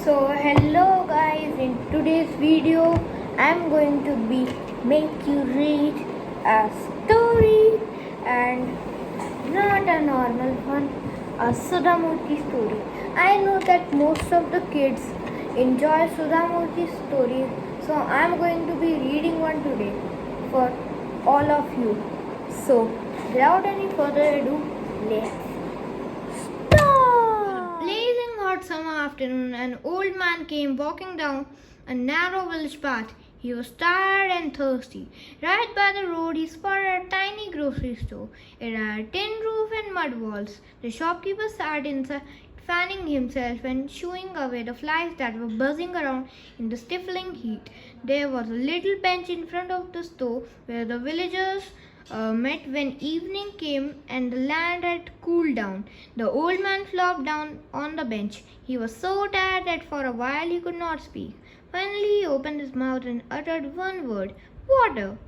Hello guys, in today's video I'm going to be make you read a story and not a normal one, a Sudha Murty story. I know that most of the kids enjoy Sudha Murty stories, so I'm going to be reading one today for all of you. So without any further ado, let's blazing hot summer afternoon, an old man came walking down a narrow village path. He was tired and thirsty. Right by the road, he spotted a tiny grocery store. It had a tin roof and mud walls. The shopkeeper sat inside, fanning himself and shooing away the flies that were buzzing around in the stifling heat. There was a little bench in front of the store where the villagers met when evening came and the land had cooled down. The old man flopped down on the bench. He was so tired that for a while he could not speak. Finally, he opened his mouth and uttered one word, water.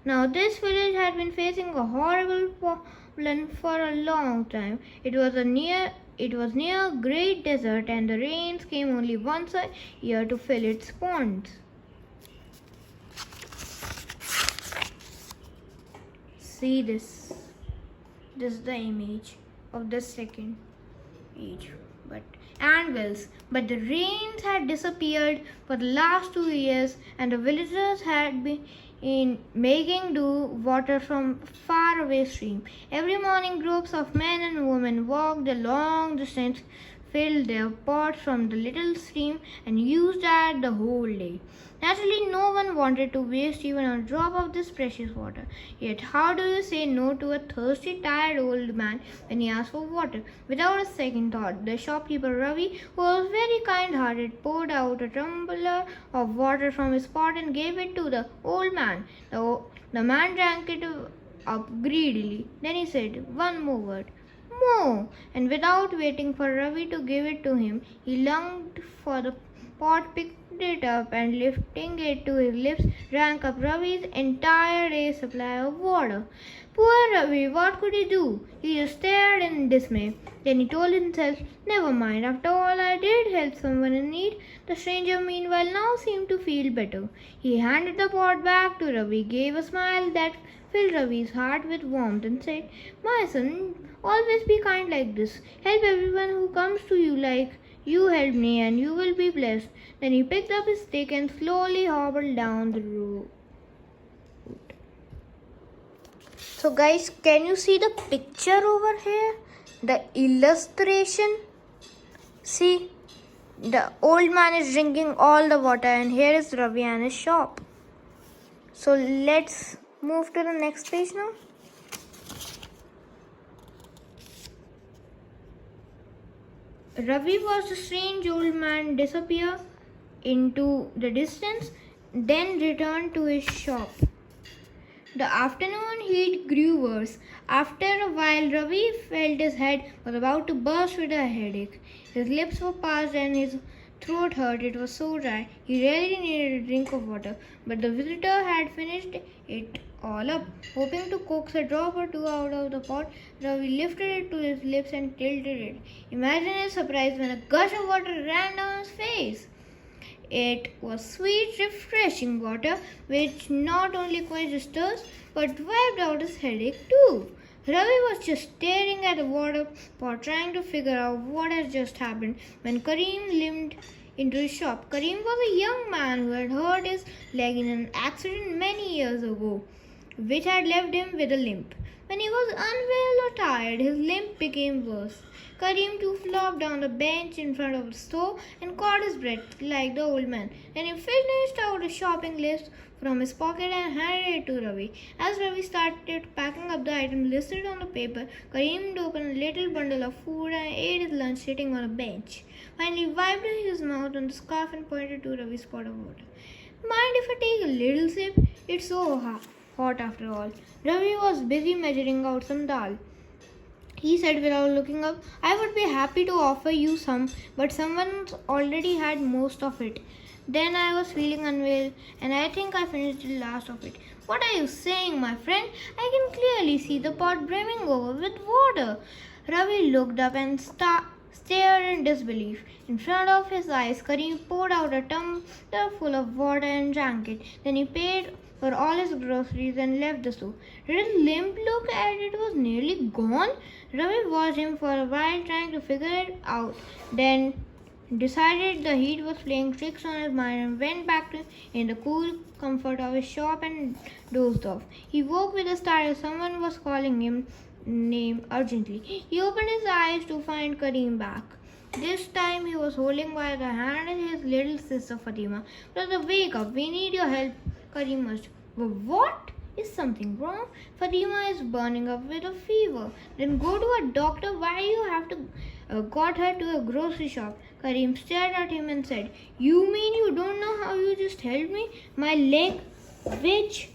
Now, this village had been facing a horrible problem for a long time. It was near a great desert, and the rains came only once a year to fill its ponds. See this. This is the image of the second age. But the rains had disappeared for the last 2 years, and the villagers had been making do water from far away stream. Every morning groups of men and women walked a long distance, filled their pots from the little stream, and used that the whole day. Naturally, no one wanted to waste even a drop of this precious water. Yet, how do you say no to a thirsty, tired old man when he asks for water? Without a second thought, the shopkeeper Ravi, who was very kind-hearted, poured out a tumbler of water from his pot and gave it to the old man. The man drank it up greedily. Then he said, "One more word." "More!" And without waiting for Ravi to give it to him, he longed for the pot, picked it up, and lifting it to his lips, drank up Ravi's entire day's supply of water. Poor Ravi, what could he do? He just stared in dismay. Then he told himself, "Never mind, after all I did help someone in need." The stranger meanwhile now seemed to feel better. He handed the pot back to Ravi, gave a smile that filled Ravi's heart with warmth, and said, "My son, always be kind like this. Help everyone who comes to you like you helped me, and you will be blessed." Then he picked up his stick and slowly hobbled down the road. So guys, can you see the picture over here? The illustration? See, the old man is drinking all the water, and here is Ravi and his shop. So let's move to the next page now. Ravi watched the strange old man disappear into the distance, then returned to his shop. The afternoon heat grew worse. After a while, Ravi felt his head was about to burst with a headache. His lips were parched and his throat hurt. It was so dry. He really needed a drink of water, but the visitor had finished it all up. Hoping to coax a drop or two out of the pot, Ravi lifted it to his lips and tilted it. Imagine his surprise when a gush of water ran down his face. It was sweet, refreshing water, which not only quenched his thirst, but wiped out his headache too. Ravi was just staring at the water pot, trying to figure out what had just happened, when Karim limped into his shop. Karim was a young man who had hurt his leg in an accident many years ago, which had left him with a limp. When he was unwell or tired, his limp became worse. Karim too flopped down the bench in front of the store and caught his breath like the old man. Then he finished out a shopping list from his pocket and handed it to Ravi. As Ravi started packing up the items listed on the paper, Karim opened a little bundle of food and ate his lunch sitting on a bench. Finally, he wiped his mouth on the scarf and pointed to Ravi's pot of water. "Mind if I take a little sip? It's so hot after all." Ravi was busy measuring out some dal. He said without looking up, "I would be happy to offer you some, but someone's already had most of it. Then I was feeling unwell, and I think I finished the last of it." "What are you saying, my friend? I can clearly see the pot brimming over with water." Ravi looked up and stared in disbelief. In front of his eyes, Karim poured out a tumbler full of water and drank it. Then he paid for all his groceries and left the store. Did his limp look at it was nearly gone? Ravi watched him for a while, trying to figure it out. Then decided the heat was playing tricks on his mind and went back to in the cool comfort of his shop and dozed off. He woke with a start as someone was calling him name urgently. He opened his eyes to find Karim back. This time he was holding by the hand his little sister Fatima. Brother, wake up, we need your help, Karim must. What? Is something wrong? Fatima is burning up with a fever. Then go to a doctor. Why you have to got her to a grocery shop? Karim stared at him and said, "You mean you don't know how you just helped me? My leg, which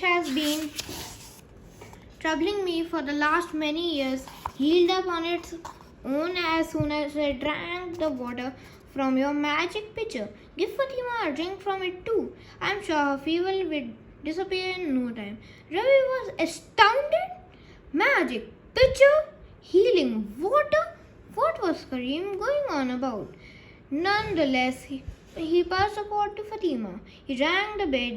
has been troubling me for the last many years, healed up on its own as soon as I drank the water from your magic pitcher. Give Fatima a drink from it too. I'm sure her fever will disappear in no time." Ravi was astounded. Magic pitcher? Healing water? What was Karim going on about? Nonetheless, he passed the pot to Fatima. He rang the bell,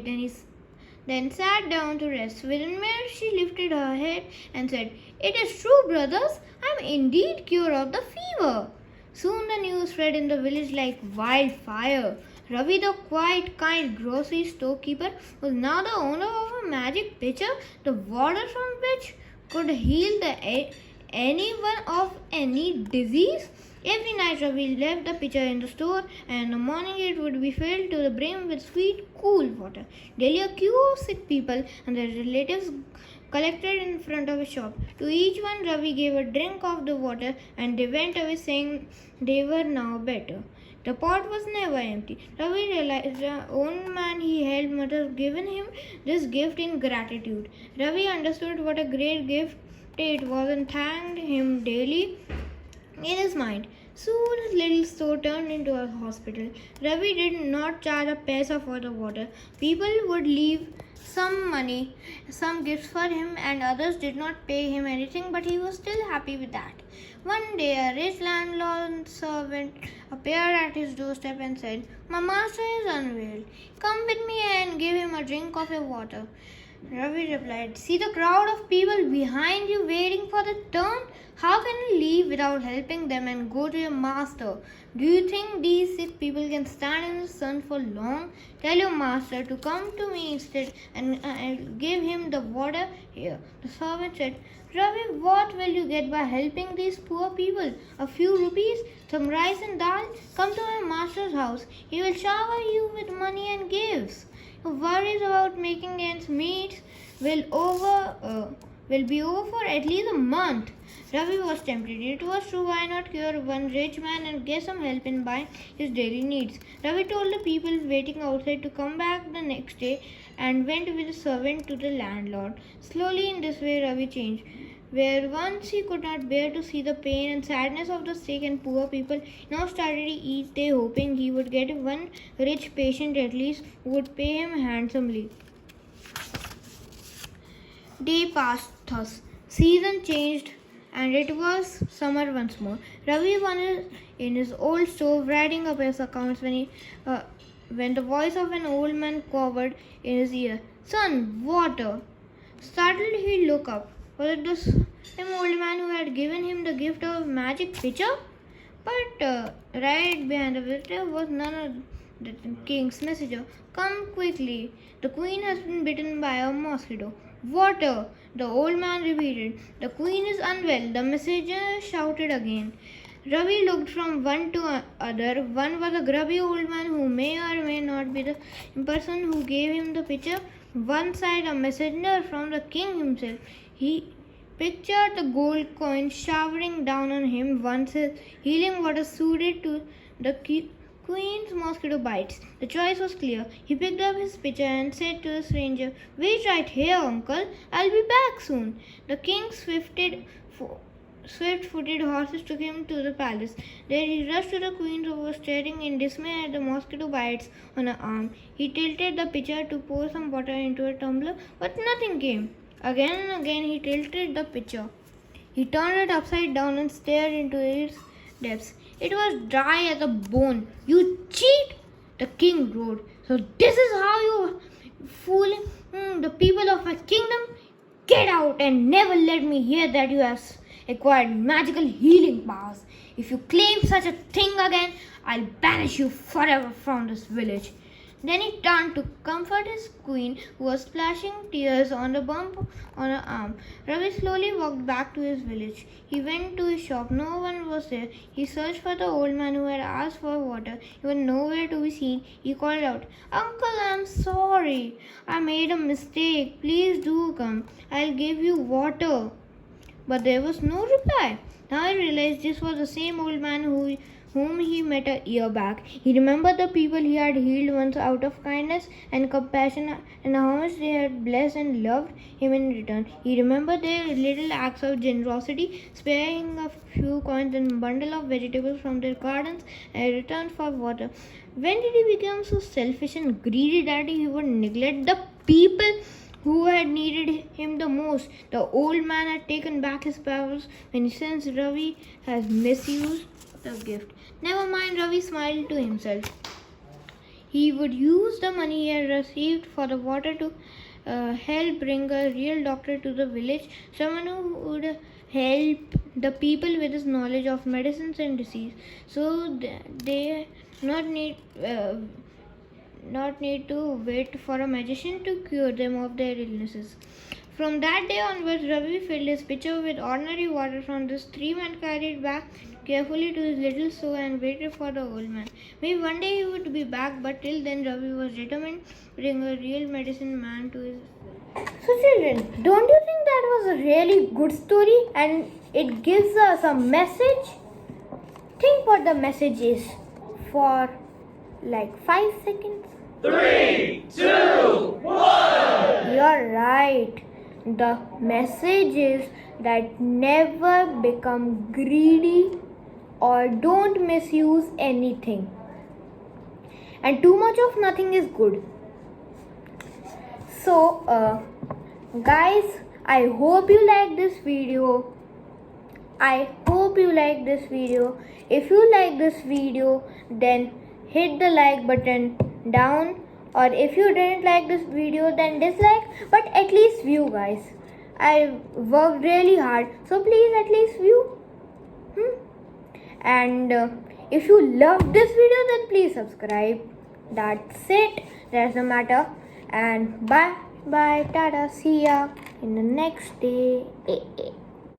then sat down to rest. Within minutes, she lifted her head and said, "It is true, brothers. I am indeed cured of the fever." Soon the news spread in the village like wildfire. Ravi, the quiet, kind grocery storekeeper, was now the owner of a magic pitcher, the water from which could heal anyone of any disease. Every night Ravi left the pitcher in the store, and in the morning it would be filled to the brim with sweet, cool water. Daily a queue of sick people and their relatives collected in front of his shop. To each one Ravi gave a drink of the water, and they went away saying they were now better. The pot was never empty. Ravi realized the old man he helped must have given him this gift in gratitude. Ravi understood what a great gift it was and thanked him daily in his mind. Soon his little store turned into a hospital. Ravi did not charge a paisa for the water. People would leave some money, some gifts for him, and others did not pay him anything, but he was still happy with that. One day, a rich landlord servant appeared at his doorstep and said, "My master is unwell. Come with me and give him a drink of your water." Ravi replied, "See the crowd of people behind you waiting for the turn? How can you leave without helping them and go to your master? Do you think these sick people can stand in the sun for long? Tell your master to come to me instead, and I'll give him the water here." The servant said, "Ravi, what will you get by helping these poor people? A few rupees, some rice and dal? Come to my master's house. He will shower you with money and gifts. Your worries about making ends meet will be over for at least a month." Ravi was tempted. It was true, why not cure one rich man and get some help in buying his daily needs? Ravi told the people waiting outside to come back the next day and went with the servant to the landlord. Slowly in this way Ravi changed. Where once he could not bear to see the pain and sadness of the sick and poor people, now started each day hoping he would get one rich patient at least who would pay him handsomely. Day passed thus. Season changed, and it was summer once more. Ravi was in his old stove writing up his accounts when the voice of an old man cowered in his ear. "Son, water!" Startled, he looked up. Was it the same old man who had given him the gift of magic pitcher? But right behind the visitor was none other than the king's messenger. "Come quickly. The queen has been bitten by a mosquito." "Water!" the old man repeated. "The queen is unwell," the messenger shouted again. Ravi looked from one to other. One was a grubby old man who may or may not be the person who gave him the pitcher. One side, a messenger from the king himself. He pictured the gold coins showering down on him once his healing water soothed to the queen's mosquito bites. The choice was clear. He picked up his pitcher and said to the stranger, "Wait right here, uncle. I'll be back soon." The king's swift-footed horses took him to the palace. There he rushed to the queen, who was staring in dismay at the mosquito bites on her arm. He tilted the pitcher to pour some water into a tumbler, but nothing came. Again and again he tilted the pitcher. He turned it upside down and stared into its depths. It was dry as a bone. "You cheat!" the king roared. "So this is how you fool the people of my kingdom? Get out and never let me hear that you have acquired magical healing powers. If you claim such a thing again, I'll banish you forever from this village." Then he turned to comfort his queen, who was splashing tears on the bump on her arm. Ravi slowly walked back to his village. He went to his shop. No one was there. He searched for the old man who had asked for water. He was nowhere to be seen. He called out, "Uncle, I'm sorry. I made a mistake. Please do come. I'll give you water." But there was no reply. Now I realized this was the same old man whom he met a year back. He remembered the people he had healed once out of kindness and compassion, and how much they had blessed and loved him in return. He remembered their little acts of generosity, sparing a few coins and a bundle of vegetables from their gardens in return for water. When did he become so selfish and greedy that he would neglect the people who had needed him the most? The old man had taken back his powers when he sensed Ravi has misused the gift. Never mind, Ravi smiled to himself. He would use the money he had received for the water to help bring a real doctor to the village, someone who would help the people with his knowledge of medicines and disease, so they not need to wait for a magician to cure them of their illnesses. From that day onwards, Ravi filled his pitcher with ordinary water from the stream and carried back carefully to his little store and waited for the old man. Maybe one day he would be back, but till then Ravi was determined to bring a real medicine man to his. So children, don't you think that was a really good story and it gives us a message? Think what the message is for like 5 seconds. 3, 2, 1. You're right. The message is that never become greedy or don't misuse anything. And too much of nothing is good. So, guys, I hope you like this video. If you like this video, then hit the like button down. Or if you didn't like this video, then dislike. But at least view, guys. I worked really hard, so please at least view. And if you love this video, then please subscribe. That's it. That's the matter. And bye, tata, see ya in the next day.